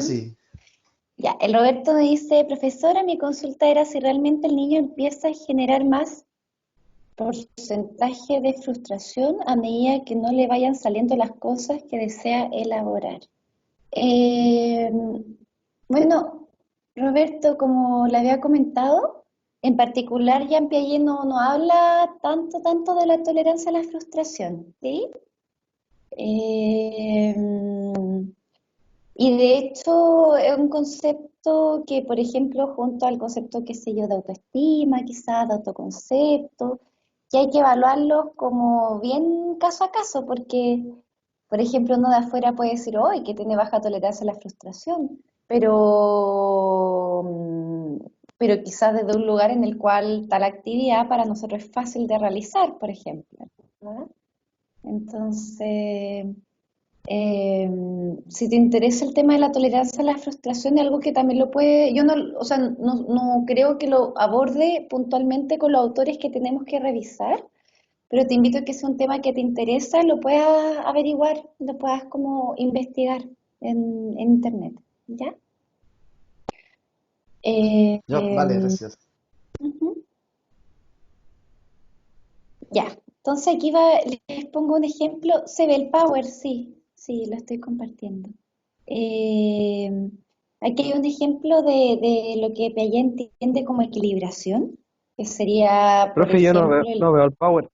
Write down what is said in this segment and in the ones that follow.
sí. Ya, el Roberto me dice, profesora, mi consulta era si realmente el niño empieza a generar más porcentaje de frustración a medida que no le vayan saliendo las cosas que desea elaborar. Eh, bueno, Roberto, como le había comentado, en particular Jean Piaget no habla tanto de la tolerancia a la frustración, ¿sí? Eh, y de hecho es un concepto que, por ejemplo, junto al concepto, qué sé yo, de autoestima, quizás de autoconcepto, que hay que evaluarlos como bien caso a caso, porque, por ejemplo, uno de afuera puede decir, hoy que tiene baja tolerancia a la frustración, pero, pero quizás desde un lugar en el cual tal actividad para nosotros es fácil de realizar, por ejemplo, ¿no? Entonces, eh, si te interesa el tema de la tolerancia a la frustración, es algo que también lo puede, yo no, o sea, no creo que lo aborde puntualmente con los autores que tenemos que revisar, pero te invito a que sea un tema que te interesa, lo puedas averiguar, lo puedas como investigar en internet, ¿ya? Eh, Ya, vale, gracias. Ujú. Ya, entonces aquí va, les pongo un ejemplo. Se ve el power, sí, sí, lo estoy compartiendo. Eh, Aquí hay un ejemplo de lo que Piaget entiende como equilibración, que sería, por Profe, yo ejemplo, no veo el Power.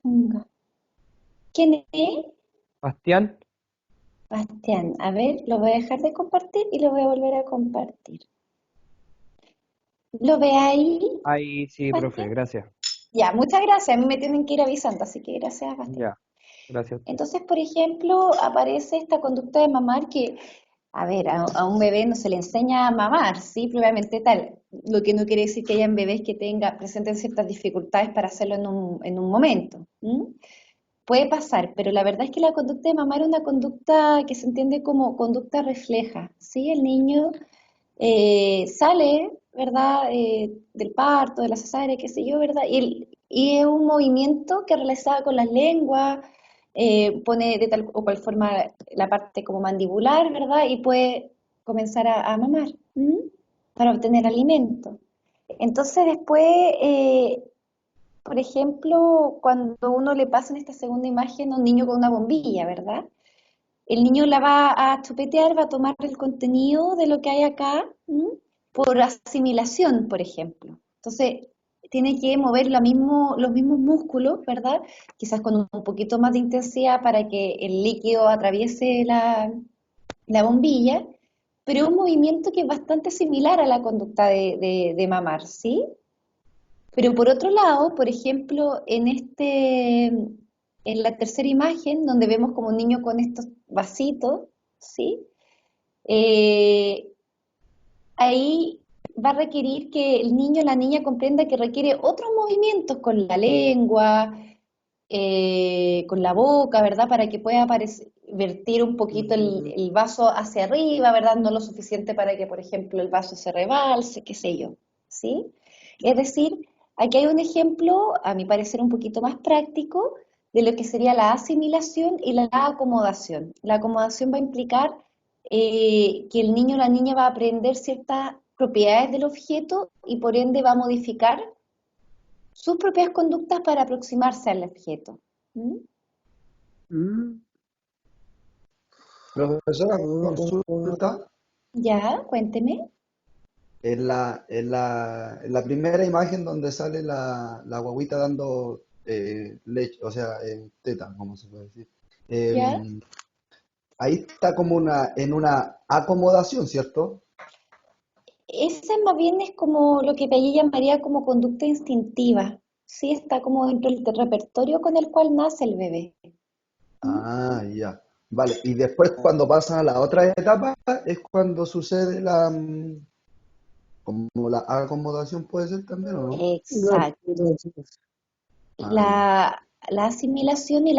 chunga. ¿Quién es? Bastián. Bastián. A ver, lo voy a dejar de compartir y lo voy a volver a compartir. ¿Lo ve ahí, Ahí sí, profe, Bastián? gracias. Ya, muchas gracias. A mí me tienen que ir avisando, así que gracias, Bastián. Ya, gracias a usted. Entonces, por ejemplo, aparece esta conducta de mamar que, a ver, a un bebé no se le enseña a mamar, ¿sí? Propiamente tal. Lo que no quiere decir que hayan bebés que presenten ciertas dificultades para hacerlo en un momento. ¿M? Puede pasar, pero la verdad es que la conducta de mamar es una conducta que se entiende como conducta refleja, ¿sí? El niño sale, ¿verdad? Del parto, de la cesárea, qué sé yo, ¿verdad? Y es un movimiento que realizaba con las lenguas, pone de tal o cual forma la parte como mandibular, ¿verdad? Y puede comenzar a mamar, ¿m? Para obtener alimento. Entonces después, por ejemplo, cuando uno le pasa en esta segunda imagen a un niño con una bombilla, ¿verdad? El niño la va a chupetear, va a tomar el contenido de lo que hay acá, ¿m? Por asimilación, por ejemplo. Entonces, tiene que mover los mismos músculos, ¿verdad? Quizás con un poquito más de intensidad para que el líquido atraviese la bombilla, pero es un movimiento que es bastante similar a la conducta de mamar, ¿sí? Pero por otro lado, por ejemplo, en la tercera imagen, donde vemos como un niño con estos vasitos, ¿sí? Eh, Ahí va a requerir que el niño o la niña comprenda que requiere otros movimientos con la lengua, con la boca, ¿verdad? Para que pueda vertir un poquito el vaso hacia arriba, ¿verdad? No lo suficiente para que, por ejemplo, el vaso se rebalse, qué sé yo, ¿sí? Es decir, aquí hay un ejemplo, a mi parecer, un poquito más práctico de lo que sería la asimilación y la acomodación. La acomodación va a implicar que el niño o la niña va a aprender ciertas propiedades del objeto y por ende va a modificar sus propias conductas para aproximarse al objeto. ¿Mm? Mm, Profesora, consulta. Ya, cuénteme. En la primera imagen donde sale la guagüita dando leche, o sea, teta, como se puede decir. Ya. Em, Ahí está como en una acomodación, ¿cierto? Esa más bien es como lo que Piaget llamaría como conducta instintiva. Sí, está como dentro del repertorio con el cual nace el bebé. ¿Mm? Ah, ya. Vale, y después cuando pasan a la otra etapa es cuando sucede como la acomodación puede ser también, ¿o no? Exacto. Ah, ya. La asimilación y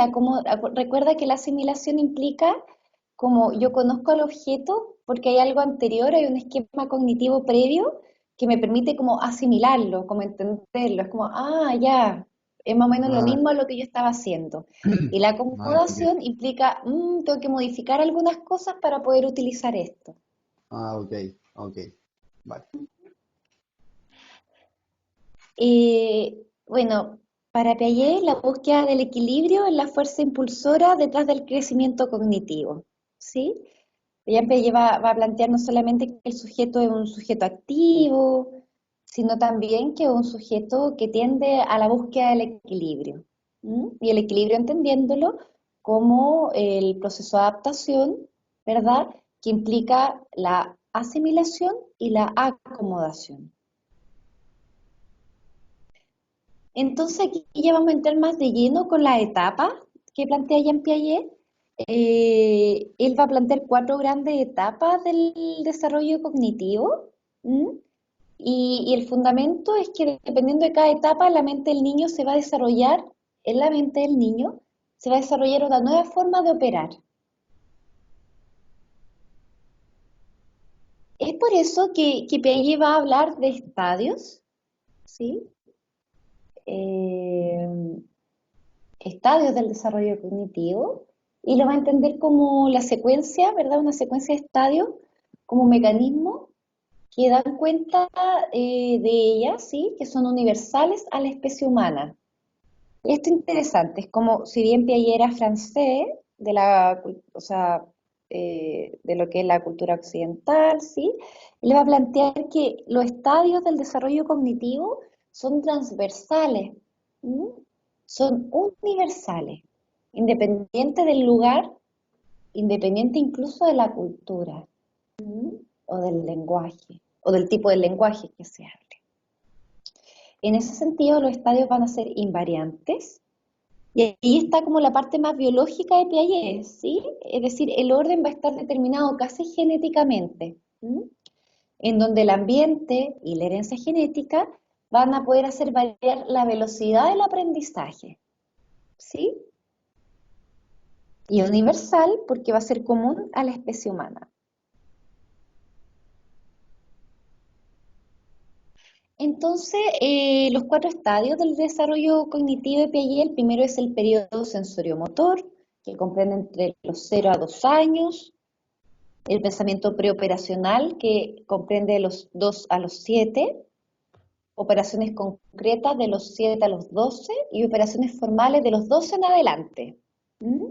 recuerda que la asimilación implica como yo conozco al objeto porque hay algo anterior, hay un esquema cognitivo previo que me permite como asimilarlo, como entenderlo. Es como, ya. Es más o menos lo Ah, mismo a lo que yo estaba haciendo. Y la ah, entendido. acomodación implica, tengo que modificar algunas cosas para poder utilizar esto. Ah, ok, ok. Vale. Bueno, para Piaget, la búsqueda del equilibrio es la fuerza impulsora detrás del crecimiento cognitivo, ¿sí? Piaget va a plantear no solamente que el sujeto es un sujeto activo, sino también que es un sujeto que tiende a la búsqueda del equilibrio. ¿M? Y el equilibrio entendiéndolo como el proceso de adaptación, ¿verdad? Que implica la asimilación y la acomodación. Entonces aquí ya vamos a entrar más de lleno con las etapas que plantea Jean Piaget. Él va a plantear cuatro grandes etapas del desarrollo cognitivo. ¿M? Y el fundamento es que dependiendo de cada etapa, la mente del niño se va a desarrollar, en la mente del niño, se va a desarrollar una nueva forma de operar. Es por eso que Piaget va a hablar de estadios, ¿sí? Eh, estadios del desarrollo cognitivo y lo va a entender como la secuencia, ¿verdad? Una secuencia de estadios como un mecanismo que dan cuenta de ellas, ¿sí? Que son universales a la especie humana. Esto es interesante, es como si bien Piaget era francés, o sea, de lo que es la cultura occidental, ¿sí? Él va a plantear que los estadios del desarrollo cognitivo son transversales, ¿m? Son universales, independiente del lugar, independiente incluso de la cultura, ¿m? O del lenguaje, o del tipo de lenguaje que se hable. En ese sentido, los estadios van a ser invariantes, y ahí está como la parte más biológica de Piaget, ¿sí? Es decir, el orden va a estar determinado casi genéticamente, ¿m? En donde el ambiente y la herencia genética van a poder hacer variar la velocidad del aprendizaje, ¿sí? Y universal porque va a ser común a la especie humana. Entonces, los cuatro estadios del desarrollo cognitivo de Piaget, el primero es el periodo sensoriomotor, que comprende entre los 0 a 2 años. El pensamiento preoperacional, que comprende de los 2 a los 7, operaciones concretas de los 7 a los 12 y operaciones formales de los 12 en adelante. ¿Mm?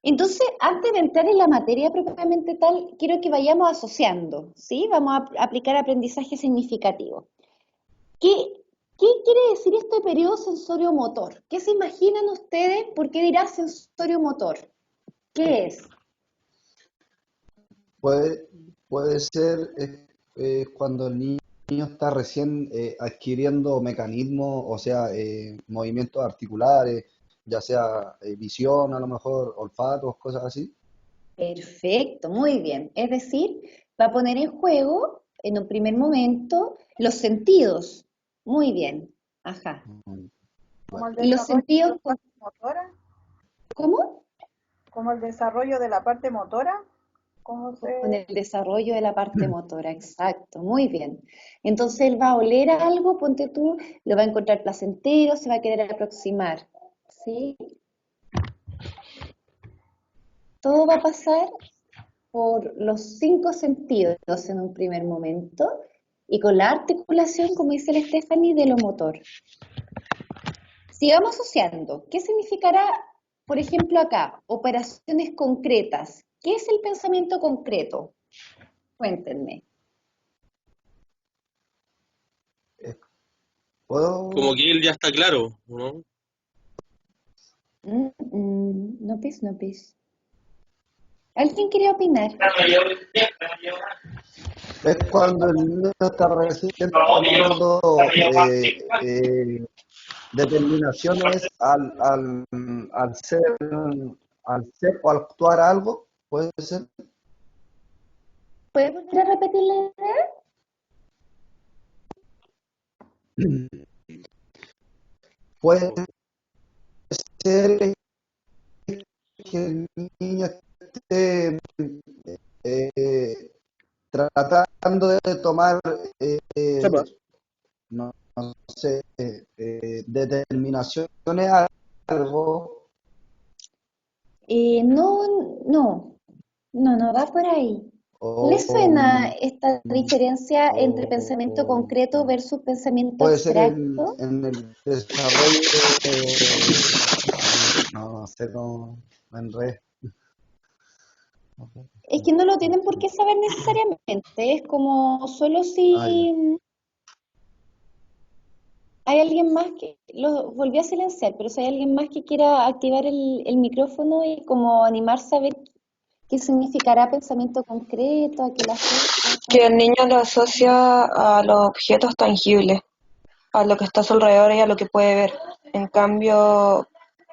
Entonces, antes de entrar en la materia propiamente tal, quiero que vayamos asociando, ¿sí? Vamos a aplicar aprendizaje significativo. ¿Qué, qué quiere decir este periodo sensorio-motor? ¿Qué se imaginan ustedes? ¿Por qué dirá sensorio-motor? ¿Qué es? Puede, puede ser cuando el niño está recién adquiriendo mecanismos, o sea, movimientos articulares, ya sea visión, a lo mejor olfatos, cosas así. Perfecto, muy bien. Es decir, va a poner en juego, en un primer momento, los sentidos. Muy bien. Ajá. Mm, Como vale. el Y los desarrollo de sentidos, la parte motora, ¿cómo? como el desarrollo de la parte motora, ¿cómo Con se...? el desarrollo de la parte motora, exacto, muy bien. Entonces él va a oler algo, ponte tú, lo va a encontrar placentero, se va a querer aproximar, ¿sí? Todo va a pasar por los 5 sentidos en un primer momento y con la articulación, como dice la Stephanie, de lo motor. Sigamos asociando. ¿Qué significará, por ejemplo, acá? Operaciones concretas. ¿Qué es el pensamiento concreto? Cuéntenme. Eh, ¿Puedo? Como que él ya está claro, ¿no? No pis, no pis. ¿Alguien quiere opinar? Es cuando el niño está recién tomando determinaciones al ser o al actuar algo, puede ser. ¿Puedes volver a repetir la idea? Puede ser que el niño esté eh, tratando de tomar, Chapa. no sé, determinaciones a algo, No, no, no va por ahí. ¿Le suena o, esta diferencia entre pensamiento o concreto versus pensamiento puede ser abstracto? en el desarrollo, no sé cómo, en red. Es que no lo tienen por qué saber necesariamente, es como solo Ah, ya. si hay alguien más que, lo volví a silenciar, pero si hay alguien más que quiera activar el micrófono y como animarse a ver qué significará pensamiento concreto, a qué la asocia. Que el niño lo asocia a los objetos tangibles, a lo que está a su alrededor y a lo que puede ver. En cambio,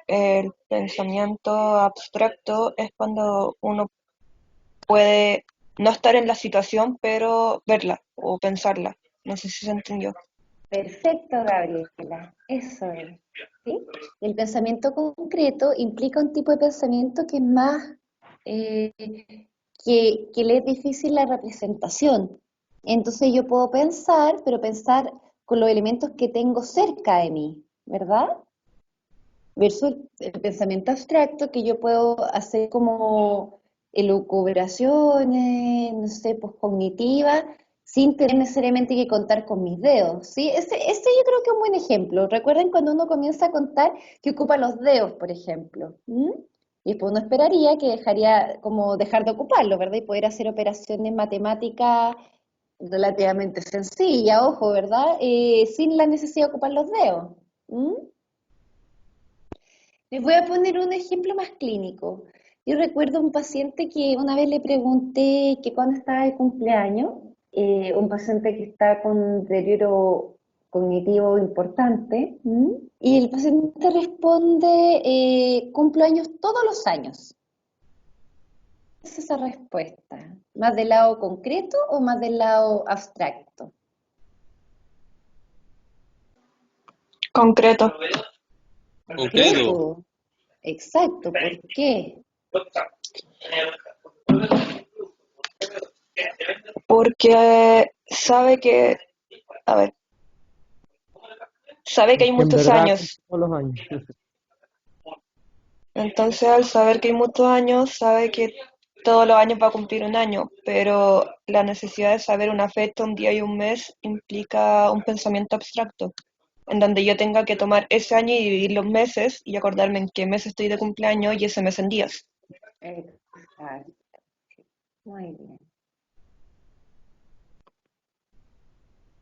el pensamiento abstracto es cuando uno puede no estar en la situación, pero verla o pensarla. No sé si se entendió. Perfecto, Gabriela, eso es. ¿Sí? El pensamiento concreto implica un tipo de pensamiento que es más, eh, que le es difícil la representación. Entonces yo puedo pensar, pero pensar con los elementos que tengo cerca de mí, ¿verdad? Versus el pensamiento abstracto que yo puedo hacer como elucubraciones, no sé, pues cognitivas, sin tener necesariamente que contar con mis dedos, ¿sí? Ese yo creo que es un buen ejemplo. Recuerden cuando uno comienza a contar que ocupa los dedos, por ejemplo. ¿M? Y después uno esperaría que dejaría como dejar de ocuparlo, ¿verdad? Y poder hacer operaciones matemáticas relativamente sencillas, ojo, ¿verdad? Sin la necesidad de ocupar los dedos. ¿M? Les voy a poner un ejemplo más clínico. Yo recuerdo un paciente que una vez le pregunté que cuando estaba de cumpleaños, un paciente que está con deterioro cognitivo importante, ¿m? Y el paciente responde, cumplo años todos los años. ¿Qué es esa respuesta? ¿Más del lado concreto o más del lado abstracto? Concreto. Concreto. Concreto, exacto. ¿Por qué? Porque sabe que, a ver, sabe que hay Porque en muchos verdad años. todos los años. Entonces, al saber que hay muchos años, sabe que todos los años va a cumplir un año, pero la necesidad de saber una fecha, un día y un mes implica un pensamiento abstracto, en donde yo tenga que tomar ese año y dividir los meses y acordarme en qué mes estoy de cumpleaños y ese mes en días. Exacto. Muy bien.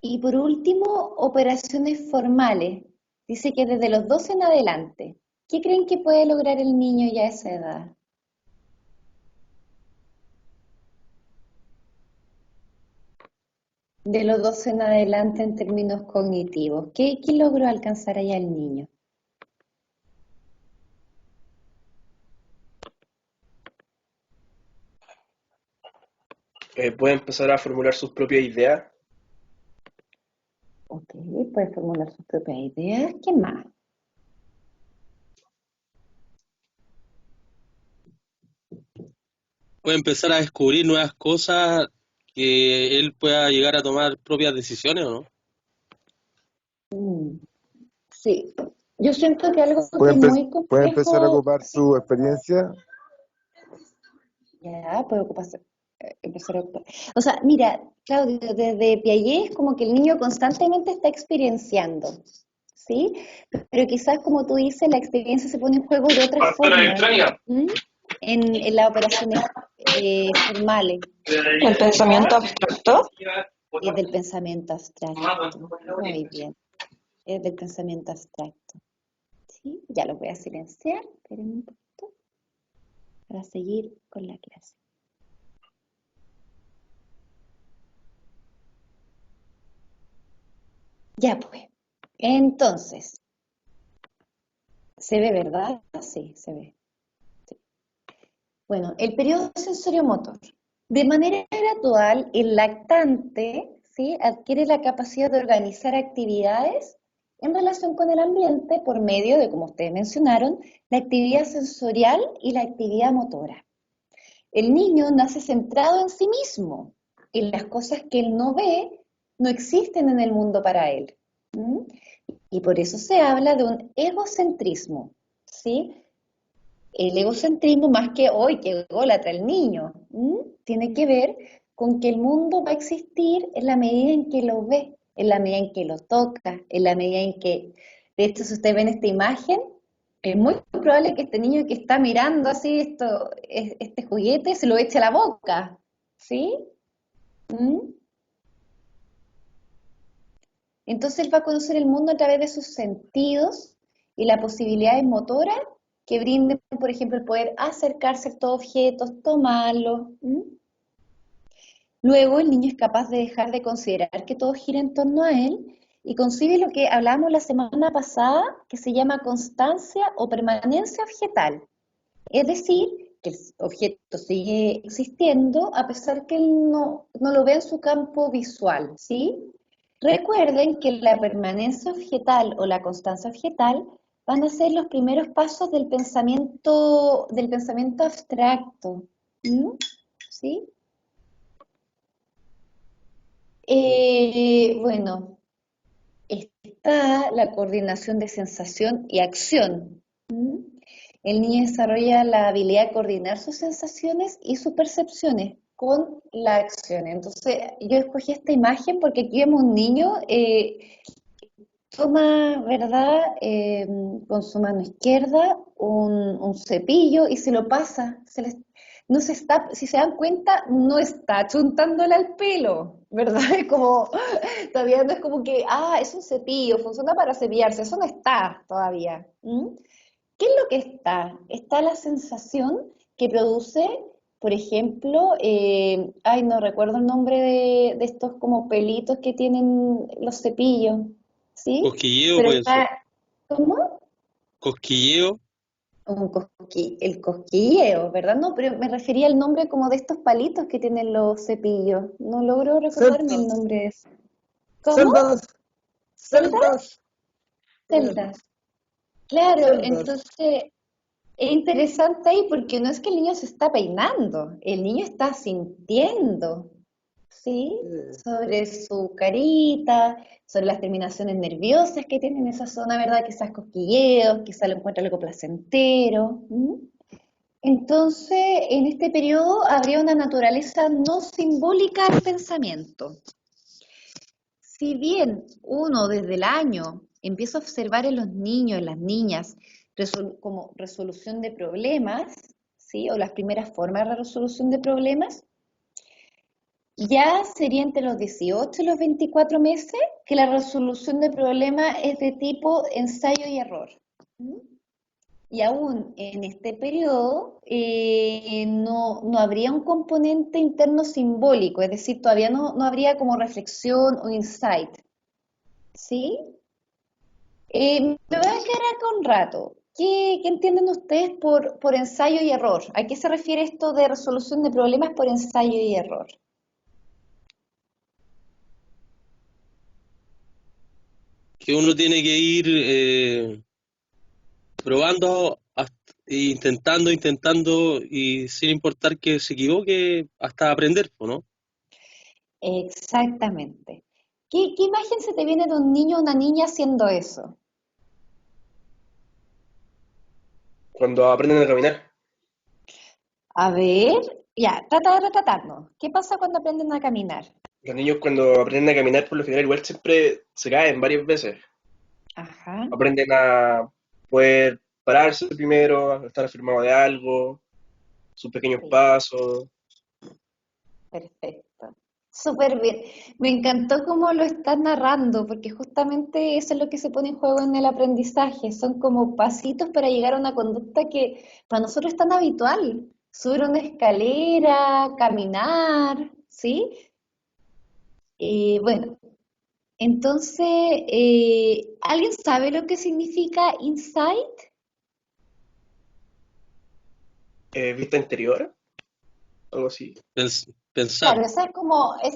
Y por último, operaciones formales. Dice que desde los 12 en adelante. ¿Qué creen que puede lograr el niño ya a esa edad? De los 12 en adelante en términos cognitivos. ¿Qué logró alcanzar allá el niño? Puede empezar a formular sus propias ideas. Ok, puede formular sus propias ideas. ¿Qué más? Puede empezar a descubrir nuevas cosas que él pueda llegar a tomar propias decisiones, ¿o no? Sí, yo siento que algo que Puede, es muy puede empezar a complejo, ocupar sí, su experiencia. ya puede ocuparse, empezar a ocupar. O sea, mira, Claudio, desde Piaget es como que el niño constantemente está experienciando, ¿sí? Pero quizás, como tú dices, la experiencia se pone en juego de otras formas, ¿m? En las operaciones formales, El pensamiento ¿verdad? abstracto. Es del pensamiento abstracto. Muy bien, es del pensamiento abstracto. ¿Sí? Ya lo voy a silenciar, esperen un poquito para seguir con la clase. Ya pues. Entonces, ¿se ve, verdad? Sí, se ve. Sí. Bueno, el periodo sensoriomotor. De manera gradual, el lactante, ¿sí?, adquiere la capacidad de organizar actividades en relación con el ambiente por medio de, como ustedes mencionaron, la actividad sensorial y la actividad motora. El niño nace centrado en sí mismo y las cosas que él no ve no existen en el mundo para él. ¿Mm? Y por eso se habla de un egocentrismo, ¿sí? El egocentrismo, más que hoy, que ególatra el niño, tiene que ver con que el mundo va a existir en la medida en que lo ve, en la medida en que lo toca, en la medida en que, de hecho, si usted ve en esta imagen, es muy probable que este niño que está mirando así este juguete se lo eche a la boca, ¿sí? ¿Mm? Entonces él va a conocer el mundo a través de sus sentidos y las posibilidades motoras que brinden, por ejemplo, el poder acercarse a estos objetos, tomarlos. Luego el niño es capaz de dejar de considerar que todo gira en torno a él y concibe lo que hablamos la semana pasada, que se llama constancia o permanencia objetal. Es decir, que el objeto sigue existiendo a pesar que él no lo ve en su campo visual, ¿sí? Recuerden que la permanencia objetal o la constancia objetal van a ser los primeros pasos del pensamiento abstracto. ¿Sí? Bueno, está la coordinación de sensación y acción. El niño desarrolla la habilidad de coordinar sus sensaciones y sus percepciones con la acción. Entonces, yo escogí esta imagen porque aquí vemos un niño toma, ¿verdad?, con su mano izquierda un cepillo y se lo pasa. No se está, si se dan cuenta, no está chuntándole al pelo, ¿verdad? Es como, todavía no es como que, es un cepillo, funciona para cepillarse, eso no está todavía. ¿Qué es lo que está? Está la sensación que produce, por ejemplo, no recuerdo el nombre de estos como pelitos que tienen los cepillos, ¿sí? Cosquilleo Pero puede ser. está, ¿cómo? Cosquilleo. El cosquilleo, ¿verdad? No, pero me refería al nombre como de estos palitos que tienen los cepillos. No logro recordarme el Celdas, nombre de eso. ¿Cómo? celdas, ¿Celdas? celdas, Celdas. Claro, celdas. entonces es interesante ahí porque no es que el niño se está peinando, el niño está sintiendo, ¿sí? Eh, Sobre su carita, sobre las terminaciones nerviosas que tiene en esa zona, ¿verdad? Quizás cosquilleos, quizás lo encuentra algo placentero. Entonces, en este periodo habría una naturaleza no simbólica del pensamiento. Si bien uno desde el año empieza a observar en los niños, en las niñas, como resolución de problemas, ¿sí? O las primeras formas de resolución de problemas, ya sería entre los 18 y los 24 meses que la resolución de problemas es de tipo ensayo y error. ¿Mm? Y aún en este periodo no habría un componente interno simbólico, es decir, todavía no habría como reflexión o insight. ¿Sí? Me voy a quedar acá un rato. ¿Qué entienden ustedes por ensayo y error? ¿A qué se refiere esto de resolución de problemas por ensayo y error? Que uno tiene que ir probando, intentando y sin importar que se equivoque hasta aprender, ¿o no? Exactamente. ¿Qué imagen se te viene de un niño o una niña haciendo eso? Cuando aprenden a caminar. A ver, ya, trata de retratarnos. ¿Qué pasa cuando aprenden a caminar? Los niños cuando aprenden a caminar, por lo general, igual siempre se caen varias veces. Ajá, Aprenden a poder pararse primero, a estar afirmado de algo, sus pequeños sí, pasos. perfecto. Súper bien. Me encantó cómo lo estás narrando, porque justamente eso es lo que se pone en juego en el aprendizaje. Son como pasitos para llegar a una conducta que para nosotros es tan habitual. Subir una escalera, caminar, ¿sí? Bueno, entonces, ¿alguien sabe lo que significa insight? Vista interior, algo así. Pensar. Claro, esa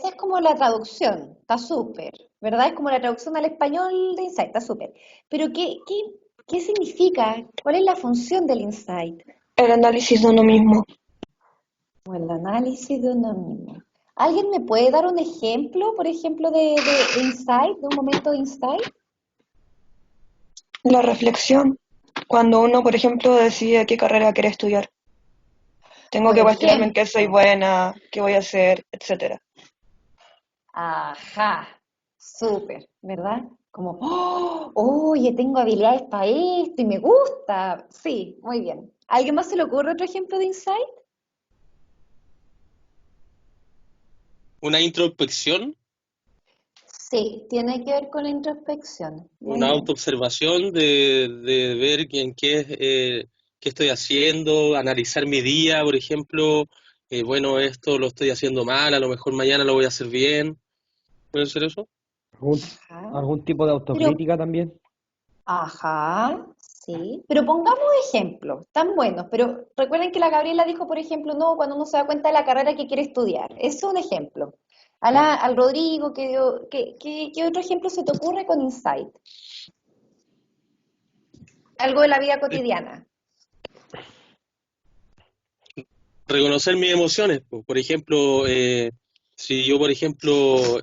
es como la traducción, está súper, ¿verdad? Es como la traducción al español de insight, está súper. Pero ¿qué significa? ¿Cuál es la función del insight? El análisis de uno mismo. O el análisis de uno mismo. ¿Alguien me puede dar un ejemplo, por ejemplo, de insight, de un momento de insight? La reflexión, cuando uno, por ejemplo, decide qué carrera quiere estudiar. Tengo Por que cuestionarme en qué soy ejemplo, buena, qué voy a hacer, etcétera. ajá, súper, ¿verdad? Como, oh, oye, tengo habilidades para esto y me gusta. Sí, muy bien. ¿A alguien más se le ocurre otro ejemplo de insight? Una introspección, Sí, tiene que ver con la introspección. Muy una bien. autoobservación de ver en qué estoy haciendo, analizar mi día, por ejemplo, bueno, esto lo estoy haciendo mal, a lo mejor mañana lo voy a hacer bien. ¿Puede ser eso? ¿Algún, Ajá. algún tipo de Pero, autocrítica también? ajá, sí. Pero pongamos ejemplos tan buenos. Pero recuerden que la Gabriela dijo, por ejemplo, no, cuando uno se da cuenta de la carrera que quiere estudiar. Eso es un ejemplo. Al Rodrigo, ¿qué otro ejemplo se te ocurre con insight? Algo de la vida cotidiana. Reconocer mis emociones, po. Por ejemplo, si yo, por ejemplo,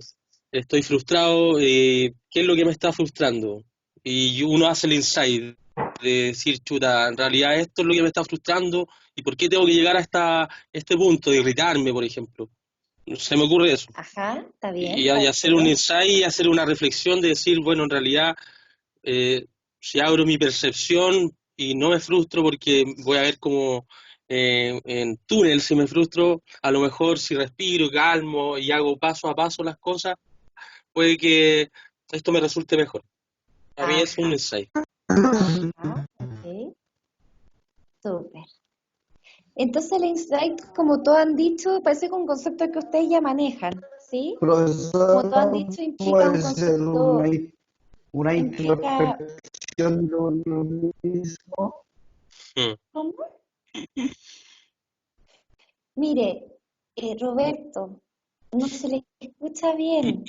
estoy frustrado, ¿qué es lo que me está frustrando? Y uno hace el insight de decir, chuta, en realidad esto es lo que me está frustrando y por qué tengo que llegar a este punto de irritarme, por ejemplo. Se me ocurre eso. Ajá, está Y, bien, y está hacer un bien. insight y hacer una reflexión de decir, bueno, en realidad, si abro mi percepción y no me frustro porque voy a ver como en túnel, si me frustro, a lo mejor si respiro, calmo y hago paso a paso las cosas, puede que esto me resulte mejor. A mí es un Ajá, insight. ajá, ok, súper. Entonces el insight, como todos han dicho, parece que un concepto que ustedes ya manejan, ¿sí? Como todos han Profesor, dicho, implica un puede ser concepto, una implica, introspección de uno mismo. Mm. ¿cómo? Mire, Roberto, no se le escucha bien.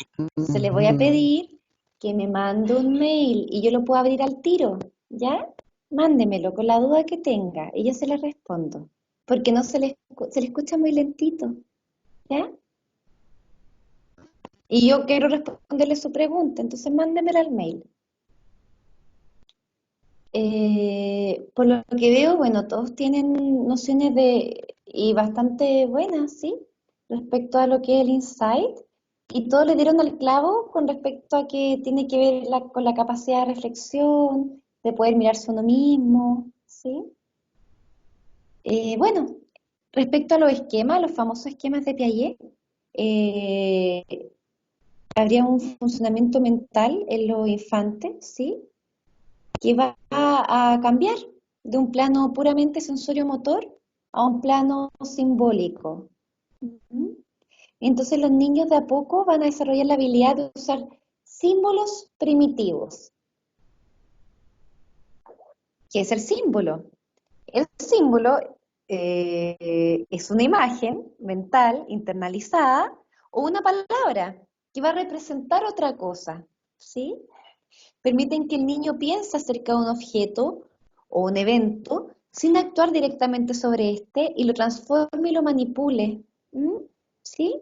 Se le voy a pedir que me mande un mail y yo lo puedo abrir al tiro, ¿ya? Mándemelo con la duda que tenga y yo se le respondo, porque no se le escucha muy lentito, ¿ya? Y yo quiero responderle su pregunta, entonces mándemela al mail. Por lo que veo, bueno, todos tienen nociones y bastante buenas, ¿sí? Respecto a lo que es el insight, y todos le dieron al clavo con respecto a que tiene que ver con la capacidad de reflexión, de poder mirarse a uno mismo, ¿sí? Bueno, respecto a los esquemas, los famosos esquemas de Piaget, eh, habría un funcionamiento mental en los infantes, ¿sí? Que va a cambiar de un plano puramente sensorio-motor a un plano simbólico. ¿Mm? Entonces los niños de a poco van a desarrollar la habilidad de usar símbolos primitivos. ¿Qué es el símbolo? El símbolo es una imagen mental internalizada o una palabra que va a representar otra cosa, ¿sí? Permiten que el niño piense acerca de un objeto o un evento sin actuar directamente sobre este y lo transforme y lo manipule. ¿Mm? ¿Sí?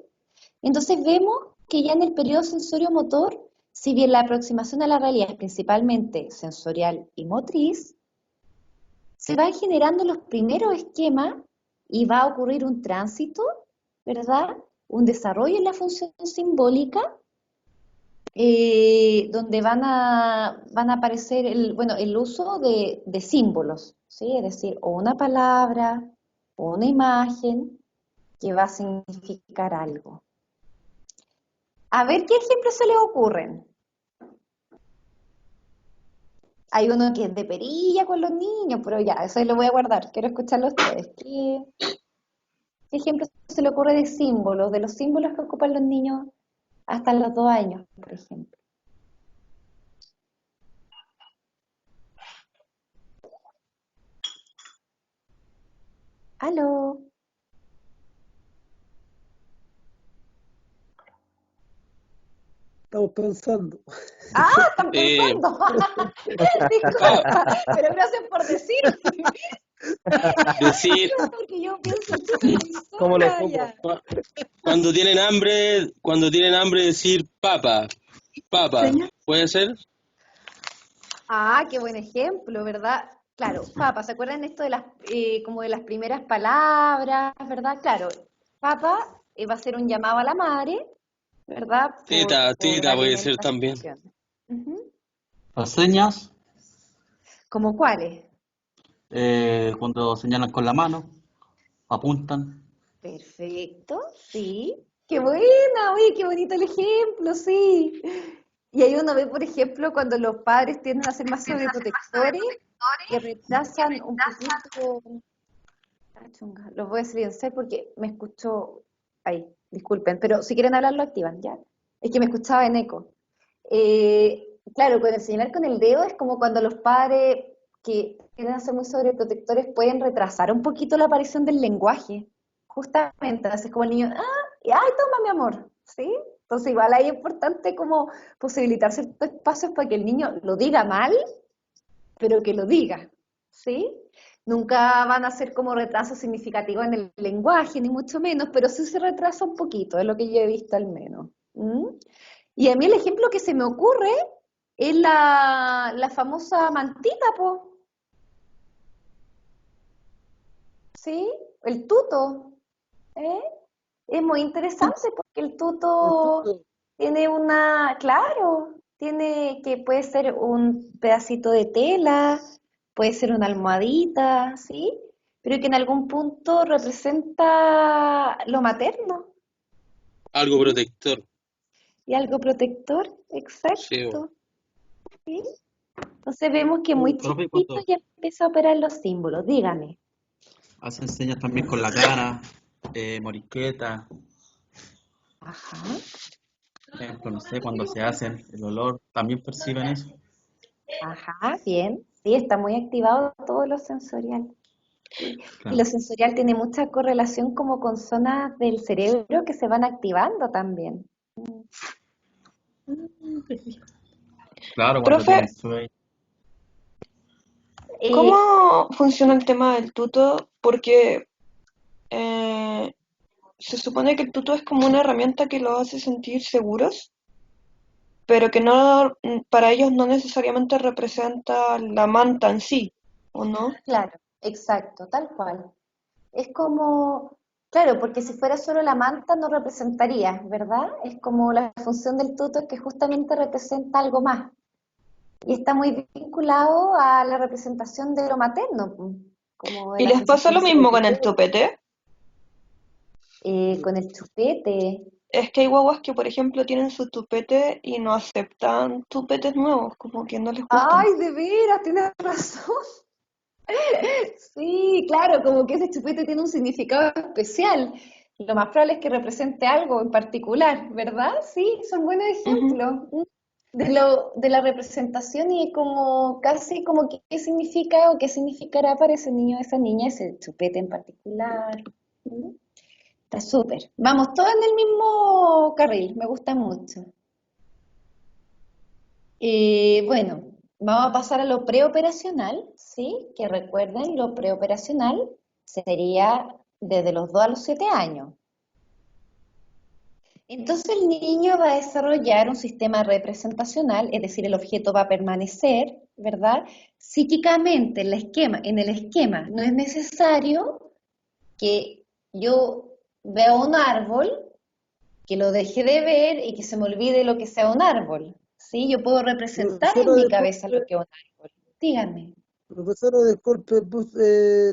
Entonces vemos que ya en el periodo sensorio-motor, si bien la aproximación a la realidad es principalmente sensorial y motriz, se van generando los primeros esquemas y va a ocurrir un tránsito, ¿verdad? Un desarrollo en la función simbólica donde van a aparecer bueno, el uso de símbolos, ¿sí? Es decir, o una palabra o una imagen que va a significar algo. A ver qué ejemplos se les ocurren. Hay uno que es de perilla con los niños, pero ya, eso lo voy a guardar. Quiero escucharlo a ustedes. ¿Qué ejemplos se le ocurre de símbolos, de los símbolos que ocupan los niños hasta los 2 años, por ejemplo? ¿Aló? Estamos pensando. Ah, están Eh, pensando. pa- Disculpa, pero gracias por decir. decir, Porque yo pienso, chuta, estoy ¿Cómo lo sola supo? ya. cuando tienen hambre decir papa, papa, Señor, ¿puede ser? Ah, qué buen ejemplo, ¿verdad? Claro, papa, ¿se acuerdan esto de las, como de las primeras palabras, ¿verdad? Claro, papa va a ser un llamado a la madre, ¿verdad? Tita, Por tita puede ser también. alimentación. Ujú. Las señas, ¿Cómo cuáles? cuando señalan con la mano, apuntan. Perfecto, sí. Qué buena, oye, qué bonito el ejemplo, sí. Y ahí uno ve, por ejemplo, cuando los padres tienden a ser más sobreprotectores, que retrasan un poquito. Ah, chunga, los voy a silenciar porque me escucho. Ahí, disculpen, pero si quieren hablar lo activan, ¿ya? Es que me escuchaba en eco. Claro, con el señalar con el dedo es como cuando los padres que tienden a ser muy sobreprotectores pueden retrasar un poquito la aparición del lenguaje. Justamente, así como el niño, ay, toma mi amor, ¿sí? Entonces igual ahí es importante como posibilitar ciertos espacios para que el niño lo diga mal, pero que lo diga, ¿sí? Nunca van a ser como retrasos significativos en el lenguaje, ni mucho menos, pero sí se retrasa un poquito, es lo que yo he visto al menos. ¿Mm? Y a mí el ejemplo que se me ocurre es la famosa mantita, po, ¿sí? El tuto, ¿eh? Es muy interesante porque el tuto tiene claro, tiene que puede ser un pedacito de tela, puede ser una almohadita, ¿sí? Pero que en algún punto representa lo materno. Algo protector. Y algo protector, Sí, exacto, ¿sí? Entonces vemos que muy Profe, chiquitito cuando ya empieza a operar los símbolos, dígame. hacen señas también con la cara, morisqueta, Ajá. por ejemplo, no sé, cuando se hacen el olor, también perciben eso. Ajá, bien. Sí, está muy activado todo lo sensorial. Sí. Y lo Claro, sensorial tiene mucha correlación como con zonas del cerebro que se van activando también. claro, cuando Profe, tienen sueño. Eh, ¿cómo funciona el tema del tuto? Porque eh, se supone que el tuto es como una herramienta que los hace sentir seguros, pero que no, para ellos no necesariamente representa la manta en sí, ¿o no? claro, exacto, tal cual. Es como, claro, porque si fuera solo la manta no representaría, ¿verdad? Es como la función del tuto es que justamente representa algo más. Y está muy vinculado a la representación de lo materno, como de ¿Y la les pasa sensación de lo mismo con seguridad, el tupete? con el chupete. Es que hay guaguas que, por ejemplo, tienen su tupete y no aceptan tupetes nuevos, como que no les gustan. Ay, de veras, tienes razón. Sí, claro, como que ese chupete tiene un significado especial. Lo más probable es que represente algo en particular, ¿verdad? Sí, son buenos Ujú. ejemplos de la representación y como casi como qué significa o qué significará para ese niño o esa niña ese chupete en particular. ¿Mm? Está súper. Vamos todos en el mismo carril, me gusta mucho. Bueno, vamos a pasar a lo preoperacional, ¿sí? Que recuerden, lo preoperacional sería desde los 2 a los 7 años. Entonces el niño va a desarrollar un sistema representacional, es decir, el objeto va a permanecer, ¿verdad? Psíquicamente en el esquema no es necesario que yo vea un árbol, que lo deje de ver y que se me olvide lo que sea un árbol. ¿Sí? Yo puedo representar Profesora, en mi cabeza lo disculpe, que es un árbol. Díganme. profesora, disculpe,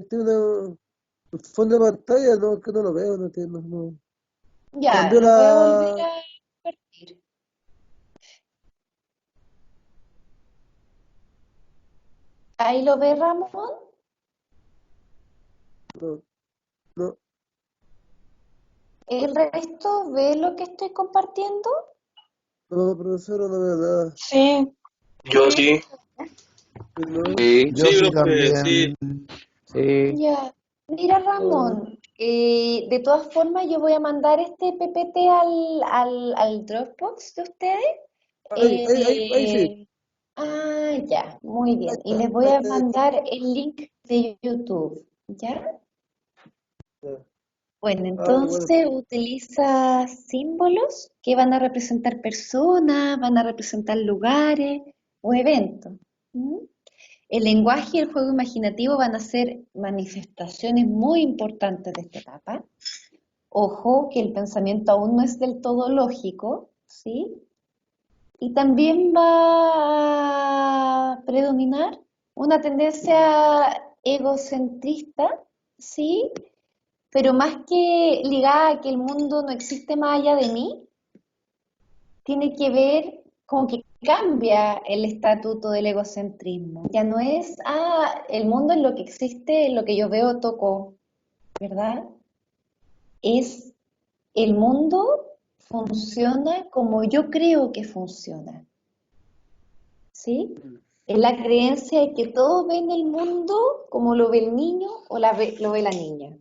tiene un fondo de pantalla, no, que no lo veo, no entiendo, no. Ya, Cambió lo voy a volver la, a compartir. ¿Ahí lo ve Ramón? no, no, ¿El resto ve lo que estoy compartiendo? no, profesora, no veo nada, Sí, Yo sí. no, Sí. Yo sí, sí profe, sí. también. Sí, Ya. Mira, no, Ramón, de todas formas yo voy a mandar este PPT al Dropbox de ustedes. ahí sí, Eh, ya, muy bien. Y les voy ahí a está, ahí está. mandar el link de YouTube, ¿ya? Ya. Bueno, Ah, qué bueno, entonces utiliza símbolos que van a representar personas, van a representar lugares o eventos. ¿Mm? El lenguaje y el juego imaginativo van a ser manifestaciones muy importantes de esta etapa. Ojo, que el pensamiento aún no es del todo lógico, ¿sí? Y también va a predominar una tendencia egocentrista, ¿sí? Pero más que ligada a que el mundo no existe más allá de mí, tiene que ver con que cambia el estatuto del egocentrismo. Ya no es, el mundo es lo que existe, lo que yo veo, toco, ¿verdad? Es el mundo funciona como yo creo que funciona, ¿sí? Es la creencia de que todos ven el mundo como lo ve el niño o lo ve la niña.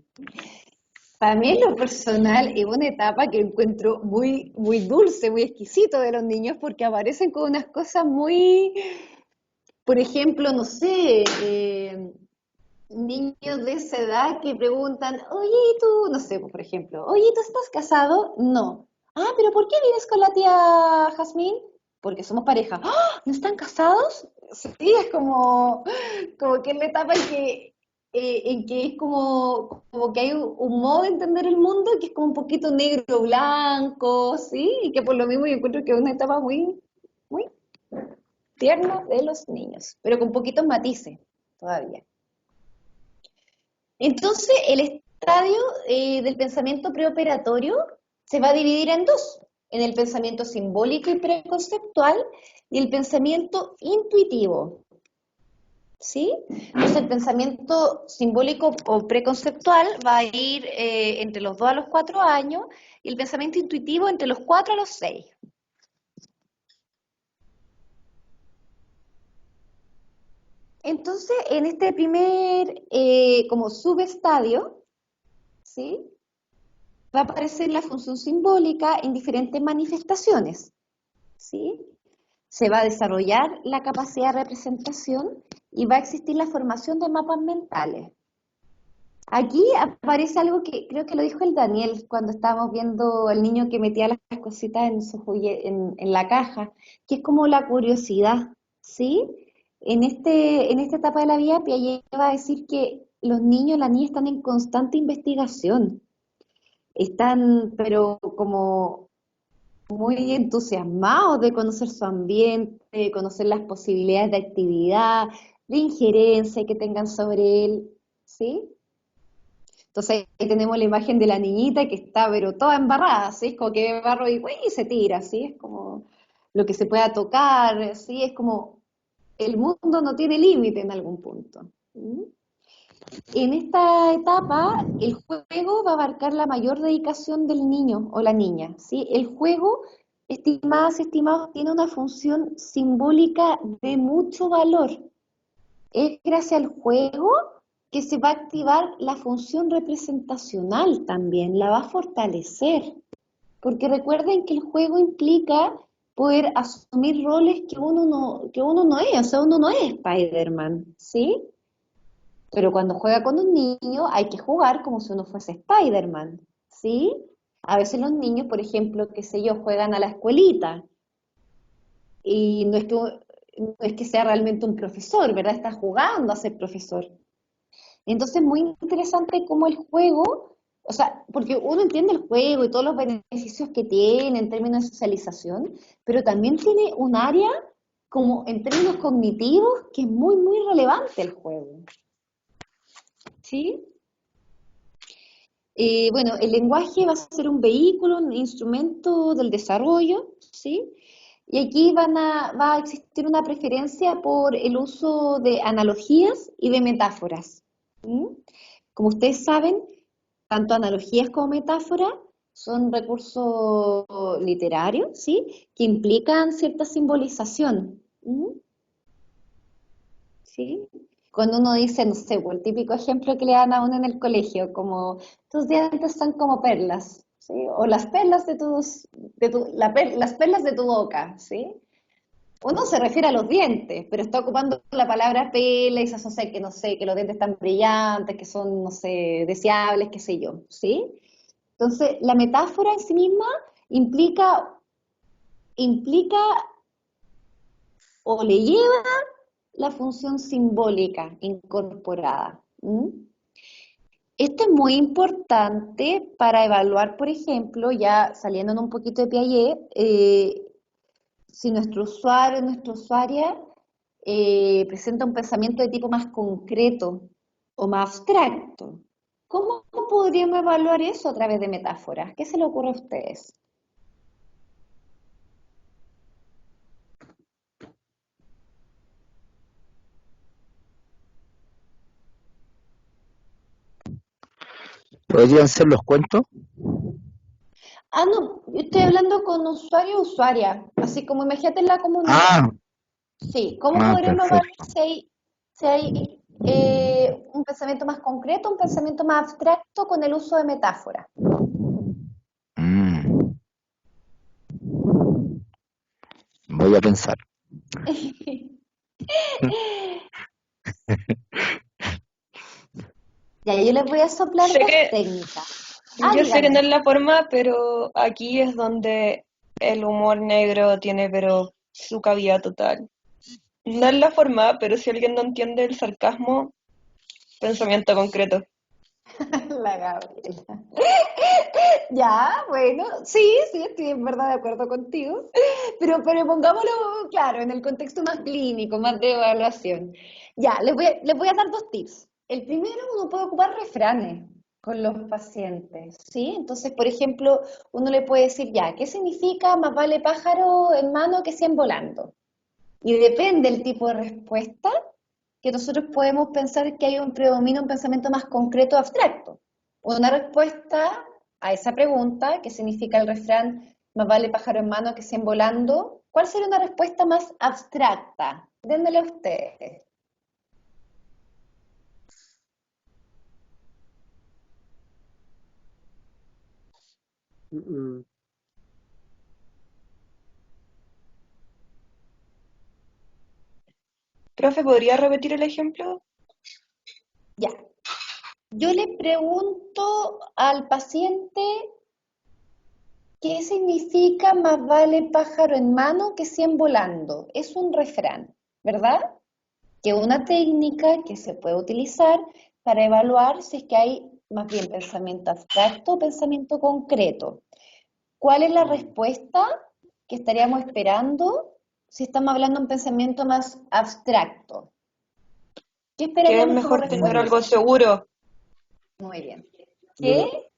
Para mí en lo personal es una etapa que encuentro muy, muy dulce, muy exquisito de los niños porque aparecen con unas cosas muy, por ejemplo, no sé, niños de esa edad que preguntan, oye, ¿y tú? No sé, por ejemplo, oye, ¿tú estás casado? No. Ah, ¿pero por qué vienes con la tía Jazmín? Porque somos pareja. ¡Ah! ¿No están casados? Sí, es como que es la etapa en que es como que hay un modo de entender el mundo que es como un poquito negro-blanco, ¿sí? Y que por lo mismo yo encuentro que es una etapa muy, muy tierna de los niños, pero con poquitos matices todavía. Entonces, el estadio del pensamiento preoperatorio se va a dividir en dos, en el pensamiento simbólico y preconceptual y el pensamiento intuitivo, ¿sí? Entonces, el pensamiento simbólico o preconceptual va a ir entre los 2 a los 4 años y el pensamiento intuitivo entre los 4 a los 6. Entonces, en este primer como subestadio, ¿sí? Va a aparecer la función simbólica en diferentes manifestaciones, ¿sí? Se va a desarrollar la capacidad de representación y va a existir la formación de mapas mentales. Aquí aparece algo que creo que lo dijo el Daniel cuando estábamos viendo al niño que metía las cositas en la caja, que es como la curiosidad, ¿sí? En esta etapa de la vida, Piaget va a decir que los niños, las niñas están en constante investigación. Están, pero como muy entusiasmados de conocer su ambiente, de conocer las posibilidades de actividad, de injerencia que tengan sobre él, ¿sí? Entonces ahí tenemos la imagen de la niñita que está pero toda embarrada, ¿sí? Es como que ve barro y, ¡uy! Se tira, ¿sí? Es como lo que se pueda tocar, ¿sí? Es como el mundo no tiene límite en algún punto. ¿Mm? En esta etapa, el juego va a abarcar la mayor dedicación del niño o la niña, ¿sí? El juego, estimadas y estimados, tiene una función simbólica de mucho valor. Es gracias al juego que se va a activar la función representacional también, la va a fortalecer. Porque recuerden que el juego implica poder asumir roles que uno no es, o sea, uno no es Spider-Man, ¿sí? Pero cuando juega con un niño hay que jugar como si uno fuese Spider-Man, ¿sí? A veces los niños, por ejemplo, qué sé yo, juegan a la escuelita y no es que sea realmente un profesor, ¿verdad? Está jugando a ser profesor. Entonces, muy interesante cómo el juego, o sea, porque uno entiende el juego y todos los beneficios que tiene en términos de socialización, pero también tiene un área como en términos cognitivos que es muy, muy relevante el juego. ¿Sí? Bueno, el lenguaje va a ser un vehículo, un instrumento del desarrollo, ¿sí? Y aquí va a existir una preferencia por el uso de analogías y de metáforas. ¿Mm? Como ustedes saben, tanto analogías como metáforas son recursos literarios, ¿sí? Que implican cierta simbolización. ¿Mm? ¿Sí? Cuando uno dice, no sé, pues, el típico ejemplo que le dan a uno en el colegio, como tus dientes son como perlas, ¿sí? O las perlas las perlas de tu boca, ¿sí? Uno se refiere a los dientes, pero está ocupando la palabra pela y se asocia que, no sé, que los dientes están brillantes, que son, no sé, deseables, qué sé yo, ¿sí? Entonces, la metáfora en sí misma implica o le lleva la función simbólica incorporada. Esto es muy importante para evaluar, por ejemplo, ya saliendo un poquito de Piaget, si nuestro usuario o nuestra usuaria presenta un pensamiento de tipo más concreto o más abstracto. ¿Cómo podríamos evaluar eso a través de metáforas? ¿Qué se le ocurre a ustedes? ¿Podrían ser los cuentos? Ah, no, yo estoy hablando con usuario o usuaria, así como imagínate en la comunidad. Ah, Sí, ¿cómo podríamos evaluar perfecto. si hay un pensamiento más concreto, un pensamiento más abstracto con el uso de metáforas? Mm, voy a pensar. Ya, yo les voy a soplar Sé dos que, técnicas. yo sé que no Díganme. es la forma, pero aquí es donde el humor negro tiene pero su cabida total. No es la forma, pero si alguien no entiende el sarcasmo, pensamiento concreto. La Gabriela. Ya, bueno, sí, estoy en verdad de acuerdo contigo, pero pongámoslo claro, en el contexto más clínico, más de evaluación. Ya, les voy a dar dos tips. El primero, uno puede ocupar refranes con los pacientes, ¿sí? Entonces, por ejemplo, uno le puede decir, ya, ¿qué significa más vale pájaro en mano que 100 volando? Y depende del tipo de respuesta, que nosotros podemos pensar que hay un predominio, un pensamiento más concreto o abstracto. Una respuesta a esa pregunta, que significa el refrán, más vale pájaro en mano que 100 volando, ¿cuál sería una respuesta más abstracta? Dénmela a ustedes. Mm, Profe, ¿podría repetir el ejemplo? Ya. Yo le pregunto al paciente qué significa más vale pájaro en mano que 100 volando. Es un refrán, ¿verdad? Que una técnica que se puede utilizar para evaluar si es que hay más bien pensamiento abstracto o pensamiento concreto. ¿Cuál es la respuesta que estaríamos esperando si estamos hablando de un pensamiento más abstracto? ¿Qué Que es esperaríamos como mejor tener respuesta? algo seguro. Muy bien. no, ¿Qué?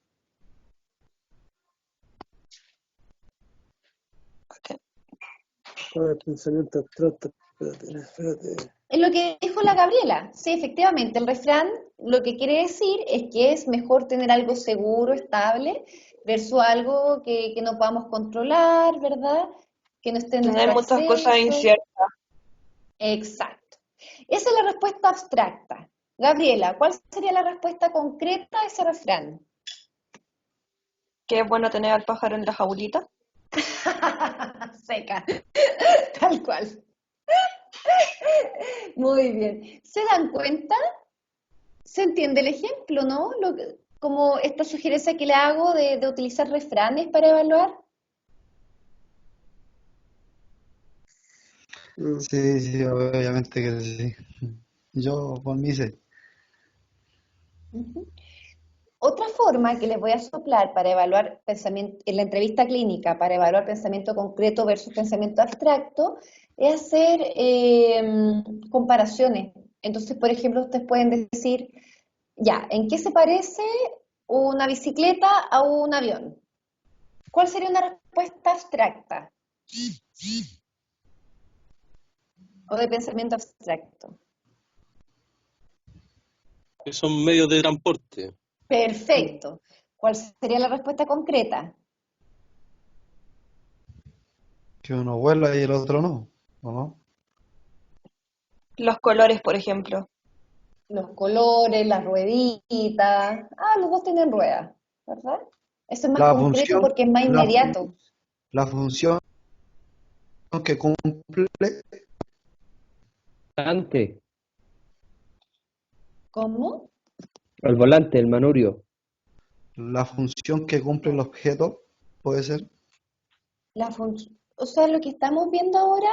para el pensamiento abstracto. Espérate. Es lo que dijo la Gabriela. Sí, efectivamente, el refrán lo que quiere decir es que es mejor tener algo seguro, estable, versus algo que no podamos controlar, ¿verdad? Que no esté en Tener nuestro muchas cosas acceso. inciertas. Exacto. Esa es la respuesta abstracta. Gabriela, ¿cuál sería la respuesta concreta a ese refrán? Que es bueno tener al pájaro en la jaulita. Seca, tal cual. Muy bien. ¿Se dan cuenta? Se entiende el ejemplo, ¿no? Como esta sugerencia que le hago de utilizar refranes para evaluar. Mm, Sí, sí, obviamente que sí. Yo por mí sé. Ujú. Otra forma que les voy a soplar para evaluar pensamiento, en la entrevista clínica, para evaluar pensamiento concreto versus pensamiento abstracto, es hacer comparaciones. Entonces, por ejemplo, ustedes pueden decir, ya, ¿en qué se parece una bicicleta a un avión? ¿Cuál sería una respuesta abstracta o de pensamiento abstracto? Que son medios de transporte. Perfecto. ¿Cuál sería la respuesta concreta? Que uno vuela y el otro no, ¿o no? Los colores, por ejemplo. Los colores, las rueditas. Ah, los dos tienen ruedas, ¿verdad? Eso es más La concreto función, porque es más la, fu- inmediato. la función que cumple, Volante, ¿Cómo? el volante, el manubrio. la función que cumple el objeto, puede ser. La función. o sea, lo que estamos viendo ahora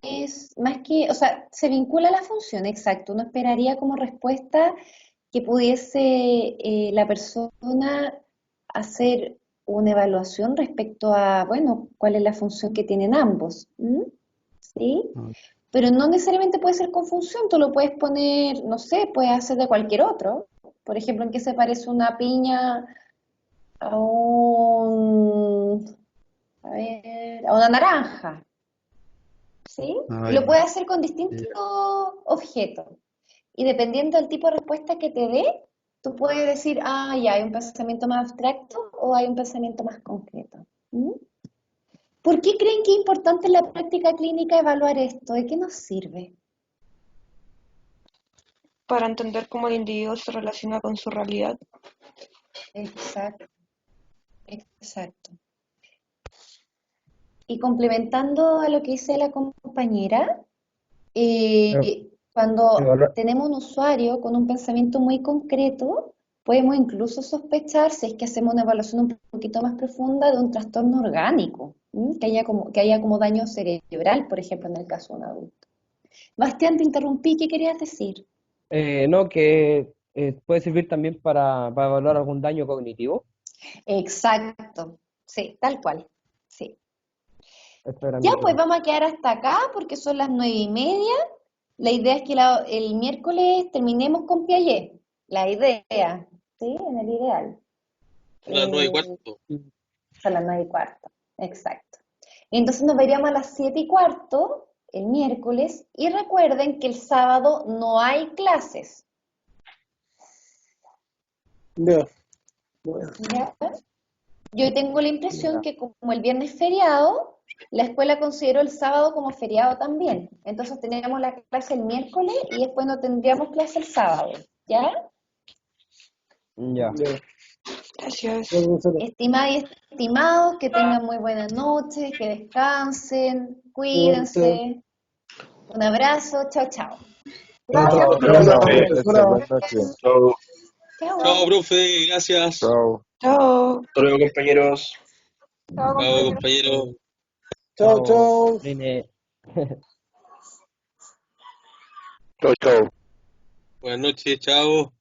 es más que, o sea, se vincula a la función, exacto. Uno esperaría como respuesta que pudiese la persona hacer una evaluación respecto a, bueno, cuál es la función que tienen ambos. ¿M? ¿Sí? Ah, Pero no necesariamente puede ser con función, tú lo puedes poner, no sé, puedes hacer de cualquier otro. Por ejemplo, ¿en qué se parece una piña a a una naranja? ¿Sí? ah, Y lo ya, puedes hacer con distintos ya. objetos. Y dependiendo del tipo de respuesta que te dé, tú puedes decir, ah, ya hay un pensamiento más abstracto o hay un pensamiento más concreto. ¿Mm? ¿Por qué creen que es importante en la práctica clínica evaluar esto? ¿De qué nos sirve? Para entender cómo el individuo se relaciona con su realidad. Exacto, exacto. Y complementando a lo que dice la compañera, cuando Evaluar. tenemos un usuario con un pensamiento muy concreto, podemos incluso sospechar, si es que hacemos una evaluación un poquito más profunda, de un trastorno orgánico, ¿m? Que haya como daño cerebral, por ejemplo, en el caso de un adulto. Bastián, te interrumpí, ¿qué querías decir? No, que puede servir también para evaluar algún daño cognitivo. Exacto, sí, tal cual, sí. Esta era Ya, mi pues duda. vamos a quedar hasta acá porque son las 9:30. La idea es que el miércoles terminemos con Piaget. La idea, ¿sí? En el ideal. Son las 9:15. Son las 9:15, exacto. Entonces nos veríamos a las 7:15 el miércoles y recuerden que el sábado no hay clases. Ya, bueno, ¿Ya? Yo tengo la impresión Ya. que como el viernes es feriado, la escuela consideró el sábado como feriado también. Entonces teníamos la clase el miércoles y después no tendríamos clase el sábado. ¿Ya? Ya. ya. Gracias. Ya, profesora. Estimadas y estimados, que tengan muy buenas noches, que descansen, Igualmente. cuídense. Un abrazo, chao, chao. Gracias, Chao, profesora. Chao, profe. gracias, Profesora. buenas noches. Chao. Chao, Chao. profe, gracias. Chao. Chao. Hasta luego, compañeros. Chao, Chao, compañeros. compañero. Chao, Chao, chao. Rine. Chao, chao. Buenas noches, chao.